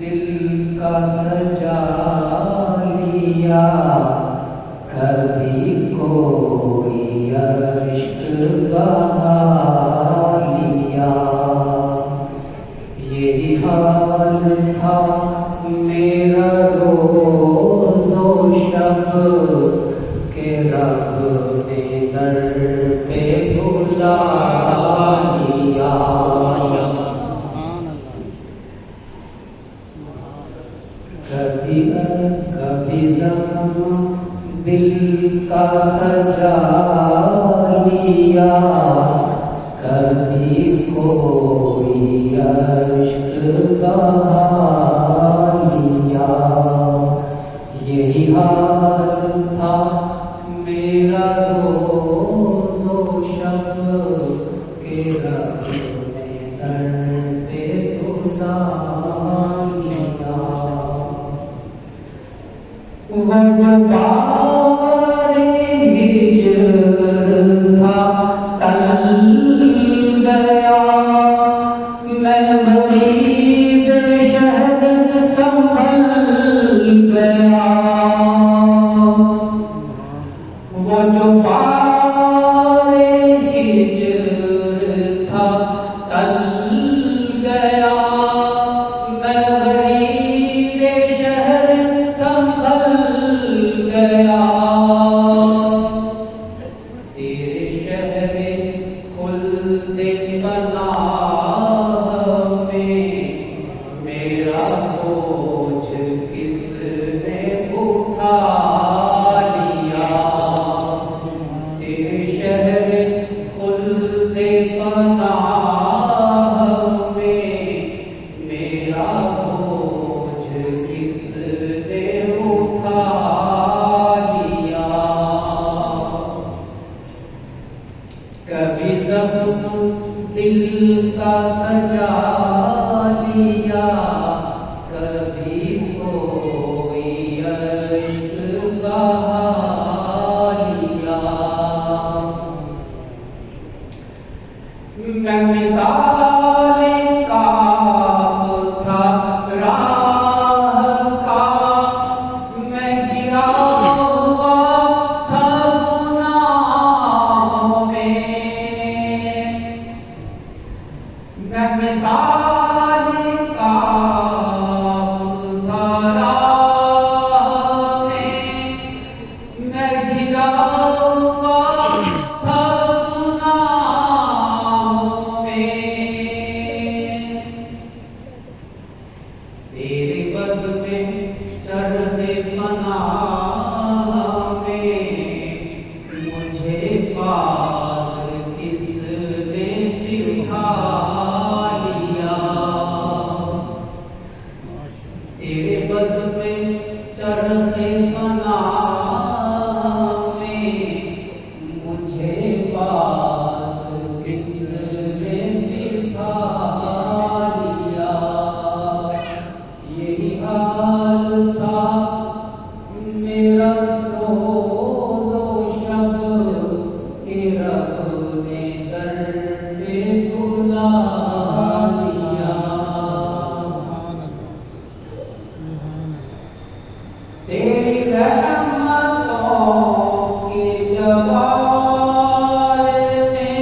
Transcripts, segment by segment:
دل کا سجا لیا کبھی کوئی عشق بہا لیا. یہی حال تھا میرا روز و شب کہ رب نے در پہ بلا لیا. کبھی زخم دل کا سجا لیا کبھی کوئی عشق بہا لیا. یہی حال تھا میرا روز و شب کہ رب نے در پہ بلا لیا. وہ بار ہجر تھا ٹل گیا میں غریب شہر سنبھل گیا. وہ جو بار ہجر تھا ٹل گیا میں غریب شہر سنبھل گیا. تیرے شہر خلد پناہ میں میرا بوجھ کس نے اٹھا لیا. تیرے شہر خلد پناہ میں میرا بوجھ کس نے اٹھا لیا. کبھی زخم دل کا سجا لیا کبھی کوئی عشق بہا لیا. میں مثال کاف تھا راہ کا میں گرا ہوا تھا گناہوں میں. میں مثال کاف تھا راہ میں گرا ہوا تھا گناہوں میں. تیرے بز میں چڑھتے پناہ میں مجھے پاس کس نے بٹھا لیا. تیرے بز میں چڑھتے پناہ میں مجھے پاس کس نے بٹھا لیا. یہی حال تھا میرا روز و شب کہ رب نے در پہ بلا لیا. تیری رحمتوں کے جوار میں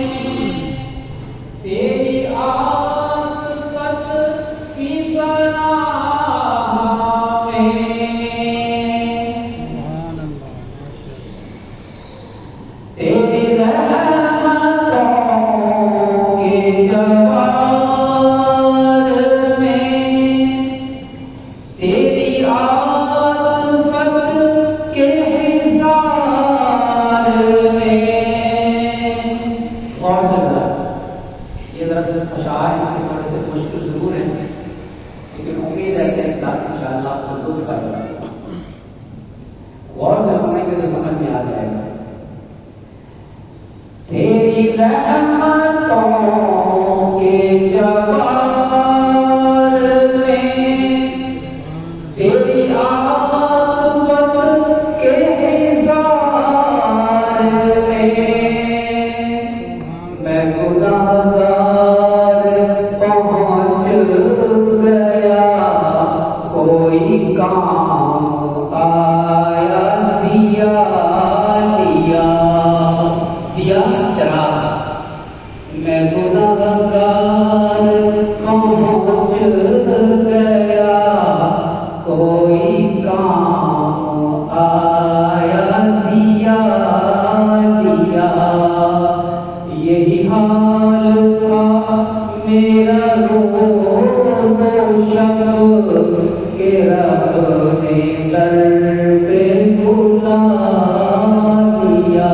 تیری عاطفت کی پناہ میں تیری رحمتوں کے جوار میں تیری عاطفت کے حصار میں. غور سے ذرا یہ ذرا اشعار اس کے تھوڑے سے مشکل ضرور ہیں لیکن امید ہے کہ ایک ساتھ انشاءاللہ آپ کو لطف آئے گا. غور سے سنیں گے تو سمجھ میں آ جائے گا. تیری تیری رحمتوں کے جوار میں، تیری عاقبت کے حصار میں گناہگار پہنچ گیا، کوئی کام آیا دیا لیا، دیا چراغ، میں گناہگار پہنچ گیا، کوئی کام آیا دیا لیا، یہی حال تھا میرا روز و شب کہ رب نے در پہ بلا لیا۔